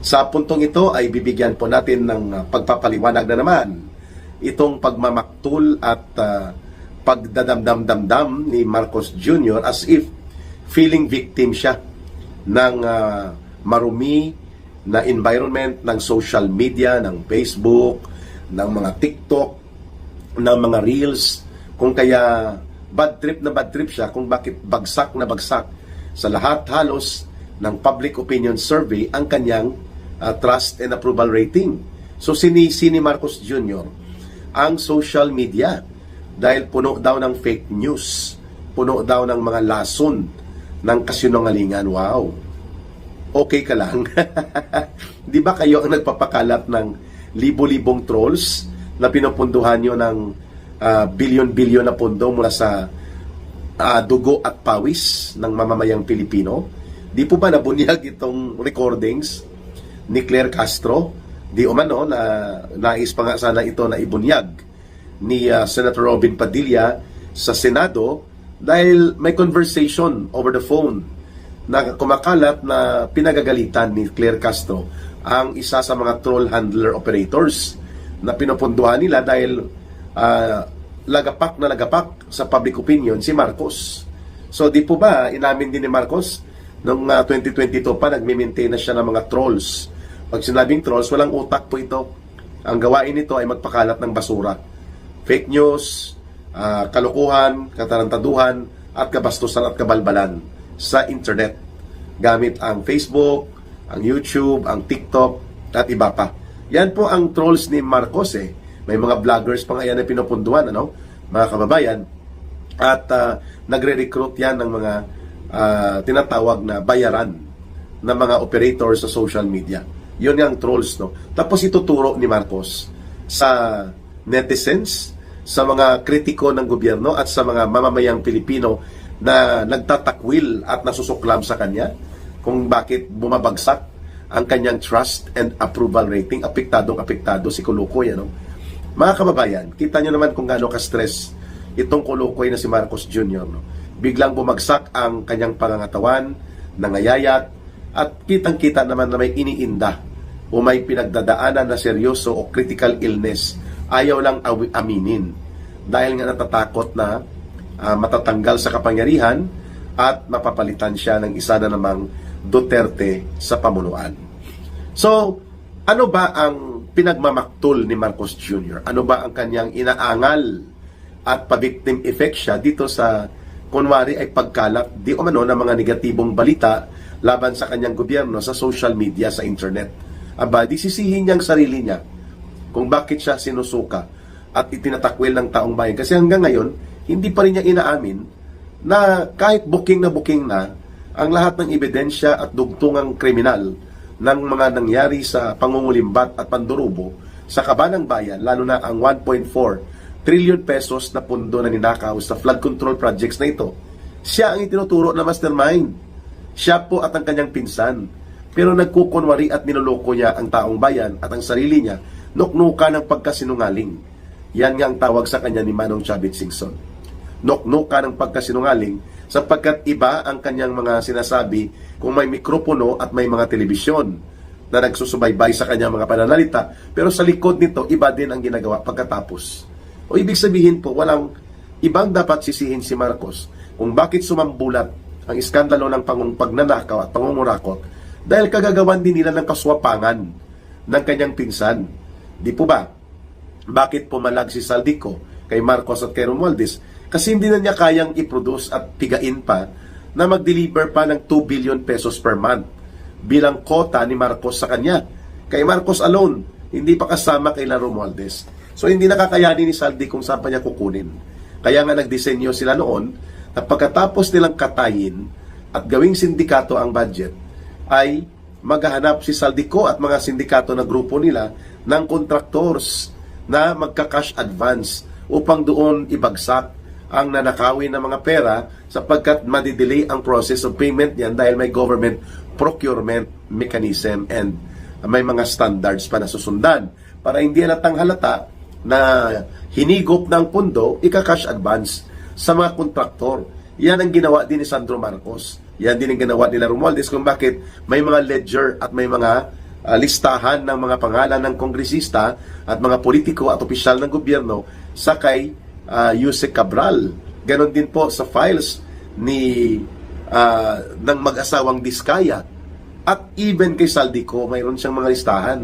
Sa puntong ito ay bibigyan po natin ng pagpapaliwanag na naman itong pagmamaktul at pagdadamdam-damdam ni Marcos Jr. as if feeling victim siya ng marumi na environment ng social media, ng Facebook, ng mga TikTok, ng mga Reels, kung kaya bad trip siya, kung bakit bagsak na bagsak sa lahat halos ng public opinion survey ang kanyang trust and approval rating. So sinisi ni Marcos Jr. ang social media dahil puno daw ng fake news, puno daw ng mga lason ng kasinungalingan. Wow! Okay ka lang. Di ba kayo ang nagpapakalat ng libo-libong trolls na pinupunduhan nyo ng bilyon-bilyon na pondo mula sa dugo at pawis ng mamamayang Pilipino? Di po ba nabunyag itong recordings ni Claire Castro? Di umano na nais pa nga sana ito na ibunyag ni Senator Robin Padilla sa Senado dahil may conversation over the phone na kumakalat na pinagagalitan ni Claire Castro ang isa sa mga troll handler operators na pinupunduhan nila dahil lagapak na lagapak sa public opinion si Marcos. So di po ba inamin din ni Marcos noong 2022 pa nagme-maintain na siya ng mga trolls. Pag sinabing trolls, walang utak po ito. Ang gawain nito ay magpakalat ng basura. Fake news, kalokohan, katarantaduhan, at kabastusan at kabalbalan sa internet gamit ang Facebook, ang YouTube, ang TikTok, at iba pa. Yan po ang trolls ni Marcos eh. May mga vloggers pa nga yan na pinupunduan, mga kababayan. At nagre-recruit yan ng mga tinatawag na bayaran ng mga operators sa social media. Yun yung trolls, Tapos ituturo ni Marcos sa netizens, sa mga kritiko ng gobyerno at sa mga mamamayang Pilipino na nagtatakwil at nasusuklam sa kanya kung bakit bumabagsak ang kanyang trust and approval rating. Apektado si Kulukoy. Mga kababayan, kita nyo naman kung gaano ka-stress itong Kulukoy na si Marcos Jr. Biglang bumagsak ang kanyang pangangatawan, nangayayat, at kitang-kita naman na may iniinda o may pinagdadaanan na seryoso o critical illness. Ayaw lang aminin dahil nga natatakot na matatanggal sa kapangyarihan at mapapalitan siya ng isa na namang Duterte sa pamunuan. So, ano ba ang pinagmamaktul ni Marcos Jr.? Ano ba ang kanyang inaangal at pa-victim effect siya dito sa kunwari ay pagkalat di umano ng mga negatibong balita laban sa kanyang gobyerno sa social media, sa internet? Aba, disisihin niya ang sarili niya kung bakit siya sinusuka at itinatakwil ng taong bayan. Kasi hanggang ngayon, hindi pa rin niya inaamin na kahit booking na ang lahat ng ebidensya at dugtungang kriminal ng mga nangyari sa pangungulimbat at pandurubo sa kabanang bayan, lalo na ang 1.4 trillion pesos na pundo na ninakaw sa flood control projects na ito. Siya ang itinuturo na mastermind. Siya po at ang kanyang pinsan. Pero nagkukunwari at niloloko niya ang taong bayan at ang sarili niya, nuknuka ng pagkasinungaling. Yan nga ang tawag sa kanya ni Manong Chavit Singson. Nuknuka ng pagkasinungaling sapagkat iba ang kanyang mga sinasabi kung may mikropono at may mga telebisyon na nagsusubaybay sa kanyang mga pananalita, pero sa likod nito, iba din ang ginagawa pagkatapos. O ibig sabihin po, walang ibang dapat sisihin si Marcos kung bakit sumambulat ang iskandalo ng pagnanakaw at pangungurakot dahil kagagawan din nila ng kaswapangan ng kanyang pinsan. Di po ba? Bakit pumalag si Saldico kay Marcos at kay Romualdez? Kasi hindi na niya kayang i-produce at pigain pa na mag-deliver pa ng 2 billion pesos per month bilang kota ni Marcos sa kanya. Kay Marcos alone, hindi pa kasama kay Romualdez. So hindi nakakayanin ni Saldi kung saan pa niya kukunin. Kaya nga nagdisenyo sila noon na pagkatapos nilang katayin at gawing sindikato ang budget, ay maghahanap si Saldico at mga sindikato na grupo nila ng contractors na magka-cash advance upang doon ibagsak ang nanakawin ng mga pera sapagkat madidelay ang process of payment niyan dahil may government procurement mechanism and may mga standards pa na susundan para hindi halatang halata na hinigop ng pundo, ika-cash advance sa mga kontraktor. Yan ang ginawa din ni Sandro Marcos. Yan din ang ginawa nila Romualdez kung bakit may mga ledger at may mga listahan ng mga pangalan ng kongresista at mga politiko at opisyal ng gobyerno sa kay Yuse Cabral. Ganon din po sa files ni ng mag-asawang Diskaya. At even kay Saldico, mayroon siyang mga listahan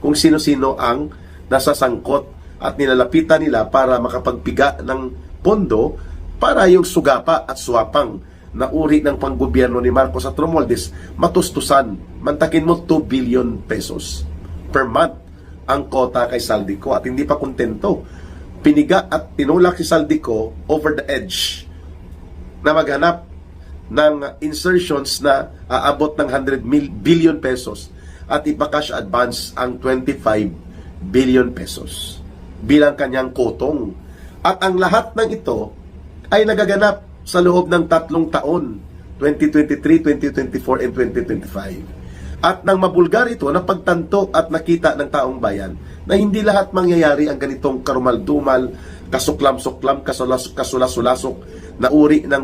kung sino-sino ang nasasangkot at nilalapitan nila para makapagpiga ng pondo para yung sugapa at suwapang na uri ng panggobyerno ni Marcos at Romualdez matustusan. Mantakin mo 2 billion pesos per month ang kota kay Saldico at hindi pa kontento. Piniga at tinulak si Saldico over the edge na maghanap ng insertions na aabot ng 100 billion pesos at ipa-cash advance ang 25 billion pesos bilang kanyang kotong. At ang lahat ng ito ay nagaganap sa loob ng 3 taon, 2023, 2024, and 2025. At nang mabulgar ito, napagtanto at nakita ng taong bayan na hindi lahat mangyayari ang ganitong karumal-dumal, kasuklam-suklam, kasulas-sulasok na uri ng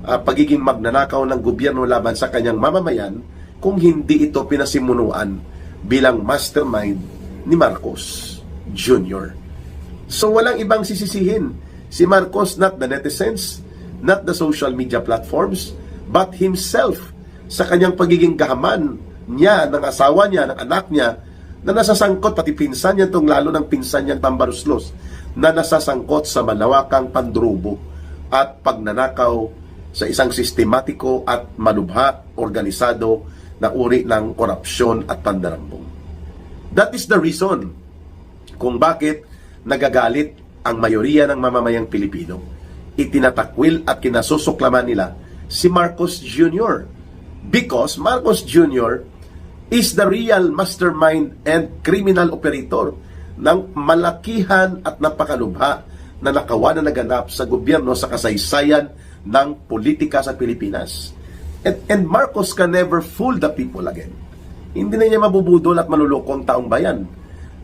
pagiging magnanakaw ng gobyerno laban sa kanyang mamamayan kung hindi ito pinasimunuan bilang mastermind ni Marcos Jr. So walang ibang sisisihin. Si Marcos, not the netizens, not the social media platforms, but himself sa kanyang pagiging gahaman niya, ng asawa niya, ng anak niya, na nasasangkot, pati pinsan niya itong lalo ng pinsan niyang Tambaroslos, na nasasangkot sa malawakang pandrubo at pagnanakaw sa isang sistematiko at malubha, organisado na uri ng korupsyon at pandarambong. That is the reason kung bakit nagagalit ang mayoriya ng mamamayang Pilipino. Itinatakwil at kinasusuklaman nila si Marcos Jr. Because Marcos Jr. is the real mastermind and criminal operator ng malakihan at napakalubha na nakawa na naganap sa gobyerno sa kasaysayan ng politika sa Pilipinas. And Marcos can never fool the people again. Hindi na niya mabubudol at manuloko ang taong bayan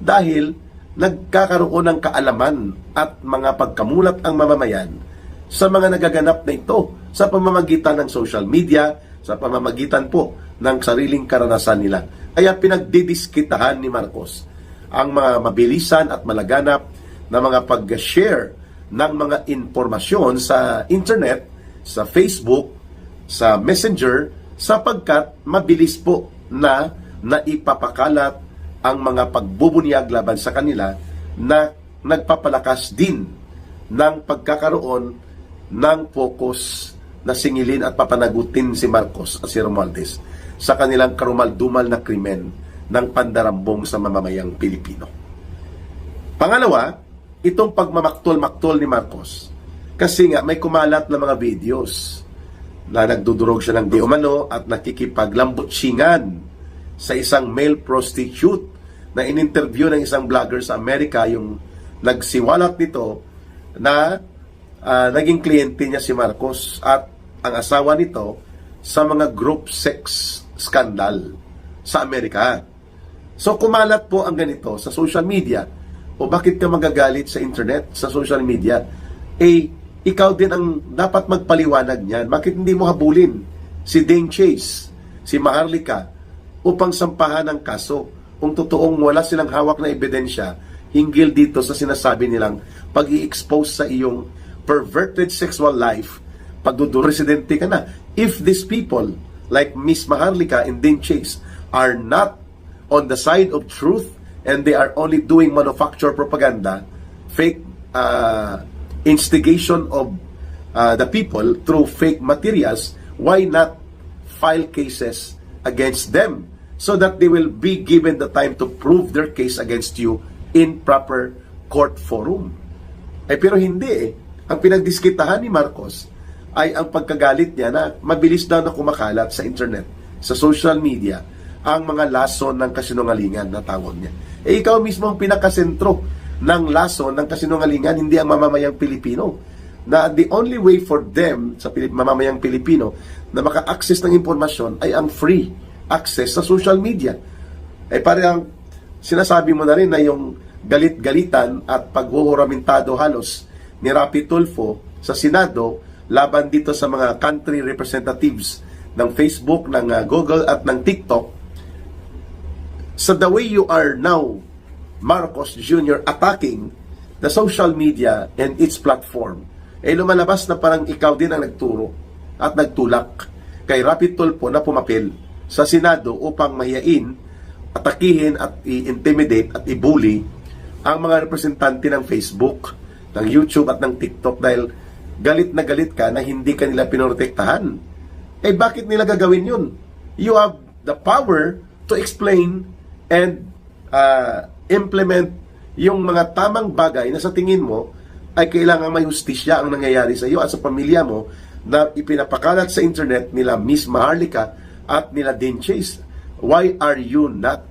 dahil nagkakaroon ng kaalaman at mga pagkamulat ang mamamayan sa mga nagaganap na ito sa pamamagitan ng social media, sa pamamagitan po ng sariling karanasan nila. Kaya pinagdidiskitahan ni Marcos ang mga mabilisan at malaganap na mga pag-share ng mga impormasyon sa internet, sa Facebook, sa Messenger, sapagkat mabilis po na naipapakalat ang mga pagbubunyag laban sa kanila na nagpapalakas din ng pagkakaroon ng focus na singilin at papanagutin si Marcos at si Romualdez sa kanilang karumal-dumal na krimen ng pandarambong sa mamamayang Pilipino. Pangalawa, itong pagmamaktol-maktol ni Marcos. Kasi nga may kumalat na mga videos na nagdudurog siya ng di umano at nakikipaglambutsingan sa isang male prostitute na in-interview ng isang vlogger sa Amerika, yung nagsiwalat nito na naging kliyente niya si Marcos at ang asawa nito sa mga group sex scandal sa Amerika. So kumalat po ang ganito sa social media. O bakit ka magagalit sa internet, sa social media? Ikaw din ang dapat magpaliwanag niyan. Bakit hindi mo habulin si Dane Chase, si Maharlika, upang sampahan ng kaso kung totoong wala silang hawak na ebidensya hinggil dito sa sinasabi nilang pag-i-expose sa iyong perverted sexual life, pagduduresidente ka na. If these people, like Miss Maharlika and Dane Chase, are not on the side of truth and they are only doing manufactured propaganda, fake instigation of the people through fake materials, why not file cases against them so that they will be given the time to prove their case against you in proper court forum? Pero hindi Ang pinagdiskitahan ni Marcos ay ang pagkagalit niya na mabilis daw na kumakalat sa internet, sa social media, ang mga lason ng kasinungalingan na tawag niya. Ikaw mismo ang pinakasentro ng lason ng kasinungalingan, hindi ang mamamayang Pilipino. Na the only way for them, sa mamamayang Pilipino, na maka-access ng impormasyon ay ang free access sa social media. Parang sinasabi mo na rin na yung galit-galitan at paghuhuramintado halos ni Rapi Tulfo sa Senado laban dito sa mga country representatives ng Facebook, ng Google at ng TikTok, sa the way you are now, Marcos Jr., attacking the social media and its platform, lumalabas na parang ikaw din ang nagturo at nagtulak kay Rapi Tulfo na pumapil sa Senado upang mahiyain, atakihin at i-intimidate at i-bully ang mga representante ng Facebook, ng YouTube at ng TikTok dahil galit na galit ka na hindi ka nila pinoprotektahan. Bakit nila gagawin yun? You have the power to explain and implement yung mga tamang bagay na sa tingin mo ay kailangan may hustisya ang nangyayari sa iyo at sa pamilya mo na ipinapakalat sa internet nila Miss Maharlika at nila Dean Chase. Why are you not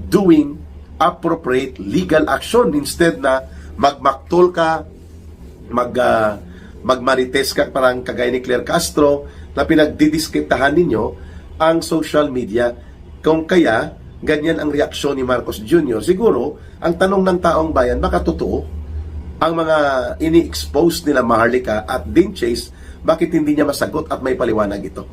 doing appropriate legal action instead na magmaktol ka, magmarites ka parang kagaya ni Claire Castro na pinagdidiskitahan ninyo ang social media? Kung kaya, ganyan ang reaksyon ni Marcos Jr. Siguro, ang tanong ng taong bayan, baka totoo ang mga ini-expose nila Maharlika at Dean Chase, bakit hindi niya masagot at may paliwanag ito?